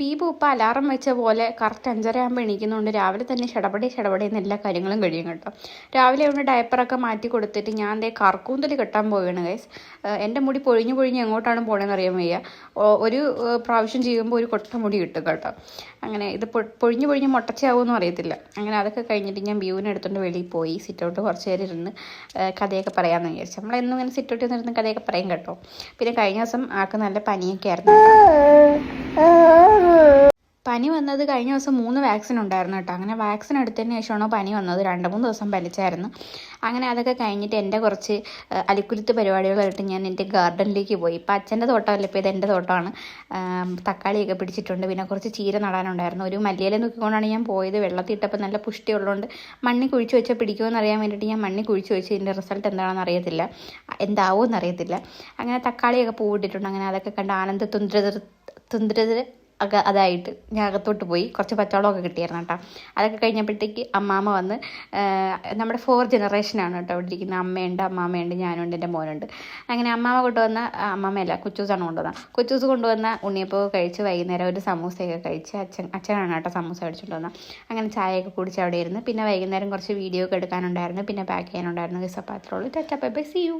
ബീബു ഇപ്പോൾ അലാറം വെച്ച പോലെ കറക്റ്റ് 5:30 ആകുമ്പോൾ എണീക്കുന്നുണ്ട്. രാവിലെ തന്നെ ഷടപടി എന്ന് എല്ലാ കാര്യങ്ങളും കഴിയും കേട്ടോ. രാവിലെ അവൻ്റെ ഡയപ്പറൊക്കെ മാറ്റി കൊടുത്തിട്ട് ഞാൻ ദേ കർക്കൂന്തൽ കെട്ടാൻ പോവുകയാണ് ഗൈസ്. എൻ്റെ മുടി പൊഴിഞ്ഞ് എങ്ങോട്ടാണ് പോകണമെന്ന് അറിയാൻ വയ്യ. ഒരു പ്രാവശ്യം ചെയ്യുമ്പോൾ ഒരു കൊട്ട മുടി കിട്ടും കേട്ടോ. അങ്ങനെ ഇത് പൊഴിഞ്ഞ് മുട്ടച്ചാവുമെന്നും അറിയത്തില്ല. അങ്ങനെ അതൊക്കെ കഴിഞ്ഞിട്ട് ഞാൻ ബ്യൂവിനെ എടുത്തുകൊണ്ട് വെളിയിൽ പോയി സിറ്റൗട്ട് കുറച്ച് നേരം ഇരുന്ന് കഥയൊക്കെ പറയാമെന്ന് വിചാരിച്ചു. നമ്മളെന്നും ഇങ്ങനെ സിറ്റൗട്ടിൽ നിന്നിരുന്ന് കഥയൊക്കെ പറയും കേട്ടോ. പിന്നെ കഴിഞ്ഞ ദിവസം ആൾക്ക് നല്ല പനിയൊക്കെ ആയിരുന്നു. പനി വന്നത് കഴിഞ്ഞ ദിവസം 3 വാക്സിൻ ഉണ്ടായിരുന്നു കേട്ടോ. അങ്ങനെ വാക്സിൻ എടുത്തതിന് ശേഷമാണോ പനി വന്നത്. 2-3 ദിവസം പനിച്ചായിരുന്നു. അങ്ങനെ അതൊക്കെ കഴിഞ്ഞിട്ട് എൻ്റെ കുറച്ച് അലിക്കുരുത്ത് പരിപാടികളായിട്ട് ഞാൻ എൻ്റെ ഗാർഡനിലേക്ക് പോയി. ഇപ്പം അച്ഛൻ്റെ തോട്ടമല്ല, ഇപ്പോൾ ഇത് എൻ്റെ തോട്ടമാണ്. തക്കാളിയൊക്കെ പിടിച്ചിട്ടുണ്ട്. പിന്നെ കുറച്ച് ചീര നടാനുണ്ടായിരുന്നു. ഒരു മല്ലിയില നോക്കിക്കൊണ്ടാണ് ഞാൻ പോയത്. വെള്ളത്തിൽ ഇട്ടപ്പോൾ നല്ല പുഷ്ടി ഉള്ളതുകൊണ്ട് മണ്ണി കുഴിച്ച് വെച്ചാൽ പിടിക്കുമെന്ന് അറിയാൻ വേണ്ടിയിട്ട് ഞാൻ മണ്ണി കുഴിച്ച് വെച്ച്. ഇതിൻ്റെ റിസൾട്ട് എന്താണെന്ന് അറിയത്തില്ല, എന്താവുമെന്ന് അറിയത്തില്ല. അങ്ങനെ തക്കാളിയൊക്കെ പൂവിട്ടിട്ടുണ്ട്. അങ്ങനെ അതൊക്കെ കണ്ട് ആനന്ദ തുന്ദ്രതിർ ഒക്കെ അതായിട്ട് ഞാൻ അകത്തോട്ട് പോയി. കുറച്ച് പച്ചവളമൊക്കെ കിട്ടിയായിരുന്നു കേട്ടോ. അതൊക്കെ കഴിഞ്ഞപ്പോഴത്തേക്ക് അമ്മാമ്മ വന്ന്, നമ്മുടെ 4 ജനറേഷനാണ് കേട്ടോ ഇവിടെ ഇരിക്കുന്നത്. അമ്മയുണ്ട്, അമ്മാമ്മയുണ്ട്, ഞാനുണ്ട്, എൻ്റെ മോനുണ്ട്. അങ്ങനെ അമ്മാമ്മ കൊണ്ടുവന്ന, അമ്മാമ്മയല്ല കുച്ചൂസാണ് കൊണ്ടുവന്നത്. കുച്ചൂസ് കൊണ്ടുവന്ന ഉണ്ണിയപ്പോൾ കഴിച്ച് വൈകുന്നേരം ഒരു സമൂസയൊക്കെ കഴിച്ച് അച്ഛനാണ് കേട്ടോ സമൂസ കഴിച്ചിട്ട് വന്നത്. അങ്ങനെ ചായയൊക്കെ കുടിച്ച് അവിടെ ഇരുന്ന്. പിന്നെ വൈകുന്നേരം കുറച്ച് വീഡിയോ ഒക്കെ എടുക്കാനുണ്ടായിരുന്നു, പിന്നെ പാക്ക് ചെയ്യാനുണ്ടായിരുന്നു. ഗസപ്പാത്രമുള്ളൂ. Tata bye bye, see U.